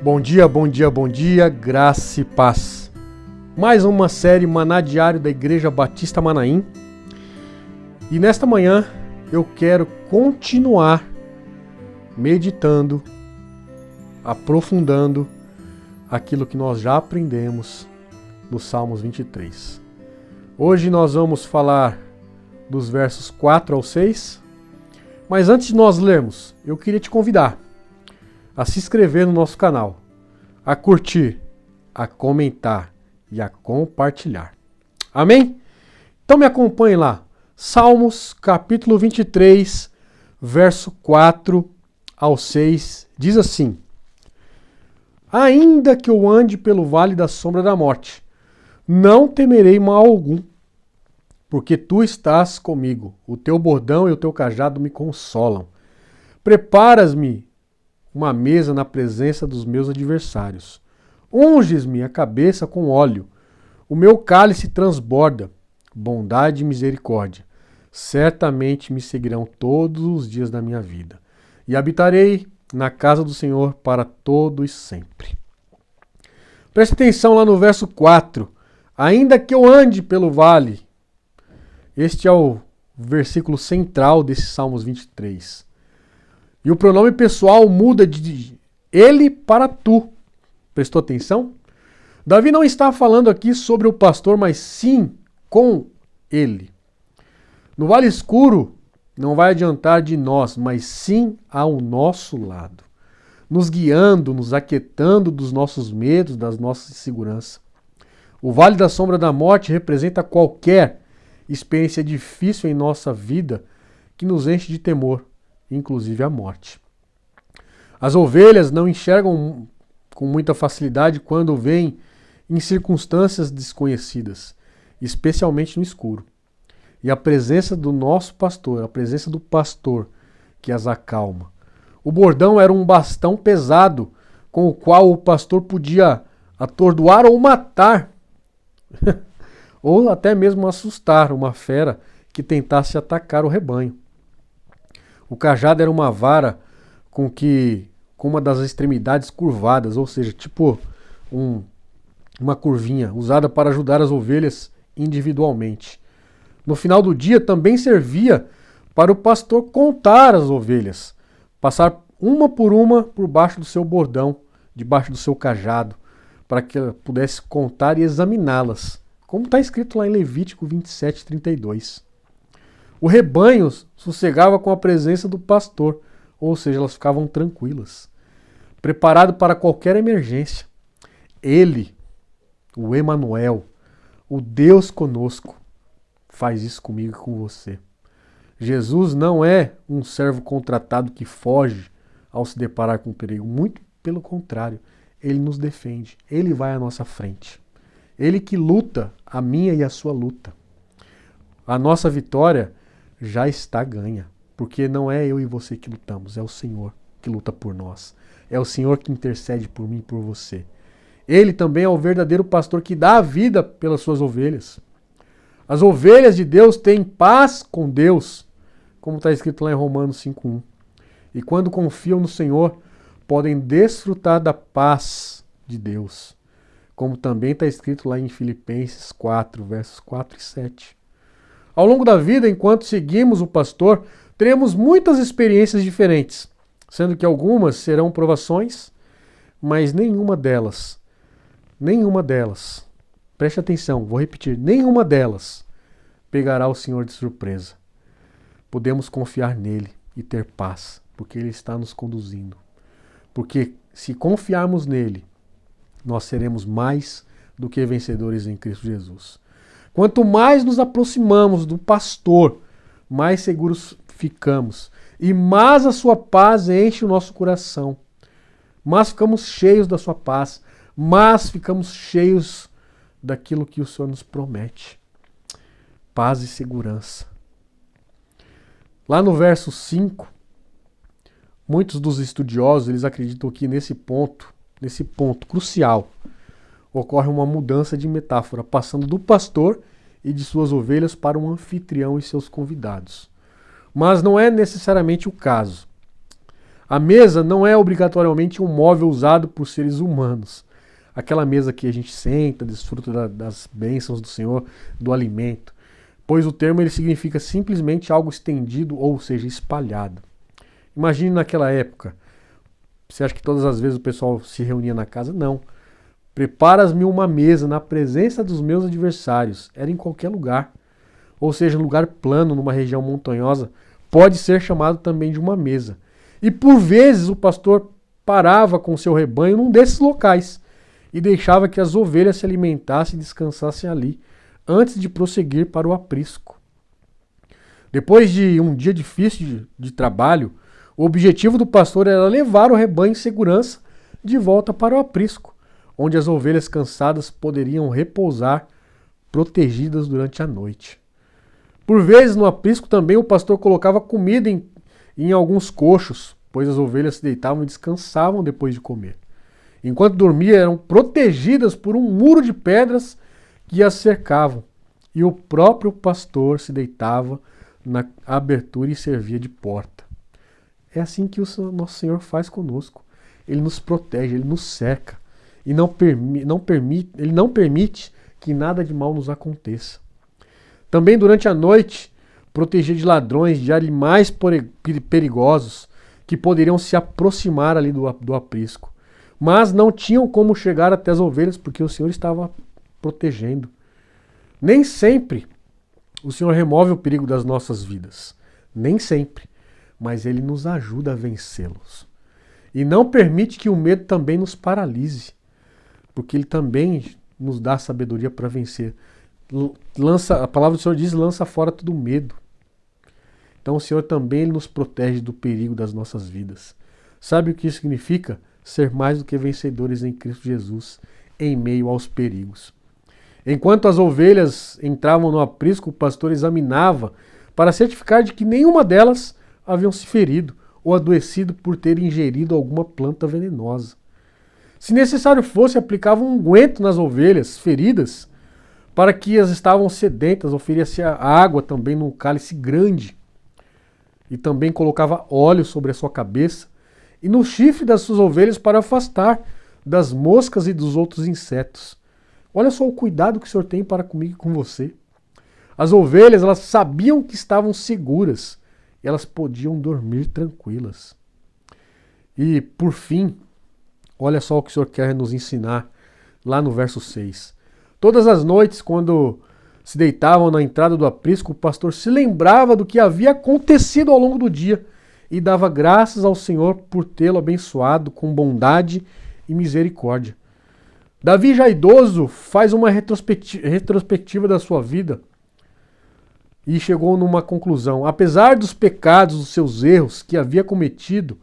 Bom dia, bom dia, bom dia, graça e paz. Mais uma série Maná Diário da Igreja Batista Manaim. E nesta manhã eu quero continuar meditando, aprofundando aquilo que nós já aprendemos no Salmos 23. Hoje nós vamos falar dos versos 4 ao 6, mas antes de nós lermos, eu queria te convidar a se inscrever no nosso canal, a curtir, a comentar e a compartilhar. Amém? Então me acompanhe lá. Salmos capítulo 23, verso 4 ao 6, diz assim: Ainda que eu ande pelo vale da sombra da morte, não temerei mal algum, porque tu estás comigo, o teu bordão e o teu cajado me consolam. Preparas-me uma mesa na presença dos meus adversários. Unges-me a cabeça com óleo. O meu cálice transborda. Bondade e misericórdia certamente me seguirão todos os dias da minha vida. E habitarei na casa do Senhor para todo e sempre. Preste atenção lá no verso 4. Ainda que eu ande pelo vale. Este é o versículo central desse Salmos 23. E o pronome pessoal muda de ele para tu. Prestou atenção? Davi não está falando aqui sobre o pastor, mas sim com ele. No vale escuro não vai adiantar de nós, mas sim ao nosso lado. Nos guiando, nos aquietando dos nossos medos, das nossas inseguranças. O vale da sombra da morte representa qualquer experiência difícil em nossa vida que nos enche de temor, inclusive a morte. As ovelhas não enxergam com muita facilidade quando vêm em circunstâncias desconhecidas, especialmente no escuro. E a presença do nosso pastor, a presença do pastor que as acalma. O bordão era um bastão pesado com o qual o pastor podia atordoar ou matar, ou até mesmo assustar uma fera que tentasse atacar o rebanho. O cajado era uma vara com uma das extremidades curvadas, ou seja, tipo uma curvinha, usada para ajudar as ovelhas individualmente. No final do dia também servia para o pastor contar as ovelhas, passar uma por baixo do seu bordão, debaixo do seu cajado, para que ela pudesse contar e examiná-las, como está escrito lá em Levítico 27:32. O rebanho sossegava com a presença do pastor, ou seja, elas ficavam tranquilas, preparado para qualquer emergência. Ele, o Emanuel, o Deus conosco, faz isso comigo e com você. Jesus não é um servo contratado que foge ao se deparar com o perigo. Muito pelo contrário, ele nos defende. Ele vai à nossa frente. Ele que luta a minha e a sua luta. A nossa vitória já está ganha, porque não é eu e você que lutamos, é o Senhor que luta por nós. É o Senhor que intercede por mim e por você. Ele também é o verdadeiro pastor que dá a vida pelas suas ovelhas. As ovelhas de Deus têm paz com Deus, como está escrito lá em Romanos 5:1. E quando confiam no Senhor, podem desfrutar da paz de Deus, como também está escrito lá em Filipenses 4, versos 4 e 7. Ao longo da vida, enquanto seguimos o pastor, teremos muitas experiências diferentes, sendo que algumas serão provações, mas nenhuma delas, preste atenção, vou repetir, nenhuma delas pegará o Senhor de surpresa. Podemos confiar nele e ter paz, porque ele está nos conduzindo. Porque se confiarmos nele, nós seremos mais do que vencedores em Cristo Jesus. Quanto mais nos aproximamos do pastor, mais seguros ficamos. E mais a sua paz enche o nosso coração. Mais ficamos cheios da sua paz. Mais ficamos cheios daquilo que o Senhor nos promete. Paz e segurança. Lá no verso 5, muitos dos estudiosos eles acreditam que nesse ponto crucial, ocorre uma mudança de metáfora, passando do pastor e de suas ovelhas para um anfitrião e seus convidados. Mas não é necessariamente o caso. A mesa não é obrigatoriamente um móvel usado por seres humanos. Aquela mesa que a gente senta, desfruta das bênçãos do Senhor, do alimento. Pois o termo ele significa simplesmente algo estendido, ou seja, espalhado. Imagine naquela época. Você acha que todas as vezes o pessoal se reunia na casa? Não. Preparas-me uma mesa na presença dos meus adversários. Era em qualquer lugar. Ou seja, um lugar plano, numa região montanhosa, pode ser chamado também de uma mesa. E por vezes o pastor parava com seu rebanho num desses locais e deixava que as ovelhas se alimentassem e descansassem ali, antes de prosseguir para o aprisco. Depois de um dia difícil de trabalho, o objetivo do pastor era levar o rebanho em segurança de volta para o aprisco, onde as ovelhas cansadas poderiam repousar protegidas durante a noite. Por vezes no aprisco também o pastor colocava comida em alguns coxos, pois as ovelhas se deitavam e descansavam depois de comer. Enquanto dormiam, eram protegidas por um muro de pedras que as cercavam, e o próprio pastor se deitava na abertura e servia de porta. É assim que o nosso Senhor faz conosco. Ele nos protege, ele nos cerca, e ele não permite que nada de mal nos aconteça. Também durante a noite, proteger de ladrões, de animais perigosos que poderiam se aproximar ali do aprisco. Mas não tinham como chegar até as ovelhas porque o Senhor estava protegendo. Nem sempre o Senhor remove o perigo das nossas vidas. Nem sempre. Mas Ele nos ajuda a vencê-los. E não permite que o medo também nos paralise. Porque Ele também nos dá sabedoria para vencer. A palavra do Senhor diz, lança fora todo medo. Então o Senhor também ele nos protege do perigo das nossas vidas. Sabe o que isso significa? Ser mais do que vencedores em Cristo Jesus, em meio aos perigos. Enquanto as ovelhas entravam no aprisco, o pastor examinava para certificar de que nenhuma delas haviam se ferido ou adoecido por ter ingerido alguma planta venenosa. Se necessário fosse, aplicava um unguento nas ovelhas feridas, para que as estavam sedentas, oferecia água também num cálice grande, e também colocava óleo sobre a sua cabeça, e no chifre das suas ovelhas para afastar das moscas e dos outros insetos. Olha só o cuidado que o Senhor tem para comigo e com você. As ovelhas, elas sabiam que estavam seguras, e elas podiam dormir tranquilas. E, por fim, olha só o que o Senhor quer nos ensinar lá no verso 6. Todas as noites, quando se deitavam na entrada do aprisco, o pastor se lembrava do que havia acontecido ao longo do dia e dava graças ao Senhor por tê-lo abençoado com bondade e misericórdia. Davi, já idoso, faz uma retrospectiva da sua vida e chegou numa conclusão. Apesar dos pecados, dos seus erros que havia cometido,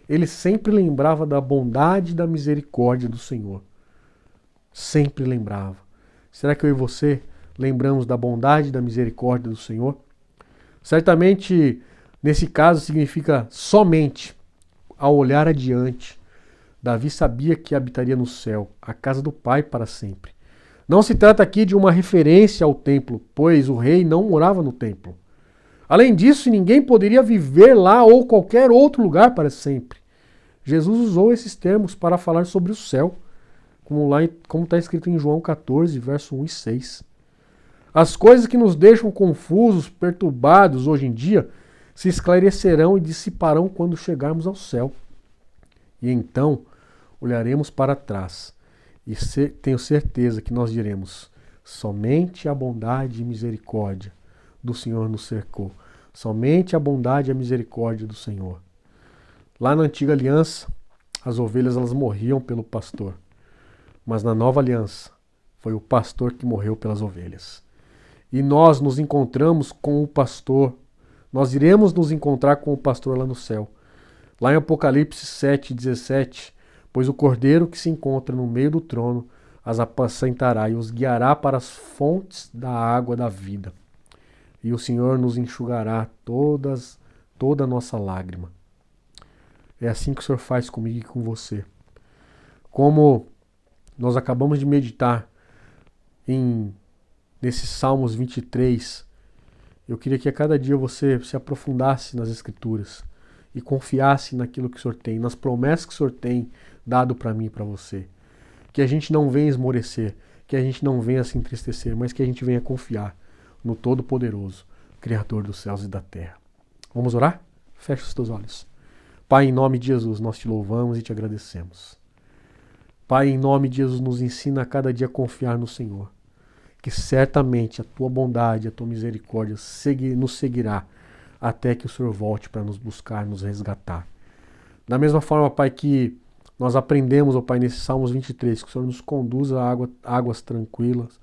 ele sempre lembrava da bondade e da misericórdia do Senhor. Sempre lembrava. Será que eu e você lembramos da bondade e da misericórdia do Senhor? Certamente, nesse caso, significa somente ao olhar adiante. Davi sabia que habitaria no céu, a casa do Pai para sempre. Não se trata aqui de uma referência ao templo, pois o rei não morava no templo. Além disso, ninguém poderia viver lá ou qualquer outro lugar para sempre. Jesus usou esses termos para falar sobre o céu, como está escrito em João 14, verso 1 e 6. As coisas que nos deixam confusos, perturbados hoje em dia, se esclarecerão e dissiparão quando chegarmos ao céu. E então olharemos para trás e tenho certeza que nós diremos: somente a bondade e misericórdia do Senhor nos cercou. Somente a bondade e a misericórdia do Senhor. Lá na antiga aliança, as ovelhas elas morriam pelo pastor. Mas na nova aliança, foi o pastor que morreu pelas ovelhas. E nós nos encontramos com o pastor. Nós iremos nos encontrar com o pastor lá no céu. Lá em Apocalipse 7:17, pois o cordeiro que se encontra no meio do trono as apacentará e os guiará para as fontes da água da vida. E o Senhor nos enxugará toda a nossa lágrima. É assim que o Senhor faz comigo e com você. Como nós acabamos de meditar nesses Salmos 23, eu queria que a cada dia você se aprofundasse nas Escrituras e confiasse naquilo que o Senhor tem, nas promessas que o Senhor tem dado para mim e para você. Que a gente não venha esmorecer, que a gente não venha se entristecer, mas que a gente venha confiar no Todo-Poderoso, Criador dos céus e da terra. Vamos orar? Fecha os teus olhos. Pai, em nome de Jesus, nós te louvamos e te agradecemos. Pai, em nome de Jesus, nos ensina a cada dia a confiar no Senhor. Que certamente a tua bondade, a tua misericórdia nos seguirá até que o Senhor volte para nos buscar, nos resgatar. Da mesma forma, Pai, que nós aprendemos, ó Pai, nesse Salmos 23, que o Senhor nos conduza a águas tranquilas,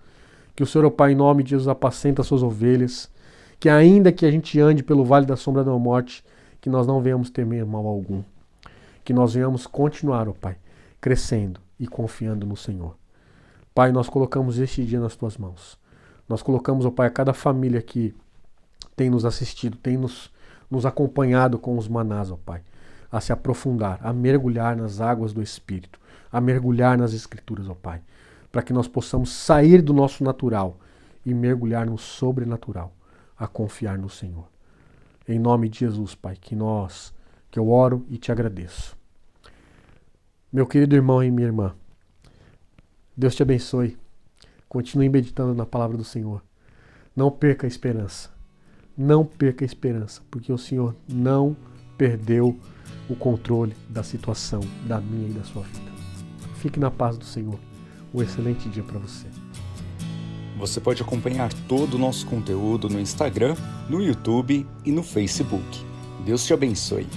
que o Senhor, ó Pai, em nome de Jesus, apacenta as suas ovelhas, que ainda que a gente ande pelo vale da sombra da morte, que nós não venhamos temer mal algum, que nós venhamos continuar, ó Pai, crescendo e confiando no Senhor. Pai, nós colocamos este dia nas tuas mãos. Nós colocamos, ó Pai, a cada família que tem nos assistido, tem nos acompanhado com os manás, ó Pai, a se aprofundar, a mergulhar nas águas do Espírito, a mergulhar nas Escrituras, ó Pai, para que nós possamos sair do nosso natural e mergulhar no sobrenatural, a confiar no Senhor. Em nome de Jesus, Pai, que eu oro e te agradeço. Meu querido irmão e minha irmã, Deus te abençoe. Continue meditando na palavra do Senhor. Não perca a esperança. Não perca a esperança, porque o Senhor não perdeu o controle da situação da minha e da sua vida. Fique na paz do Senhor. Um excelente dia para você. Você pode acompanhar todo o nosso conteúdo no Instagram, no YouTube e no Facebook. Deus te abençoe.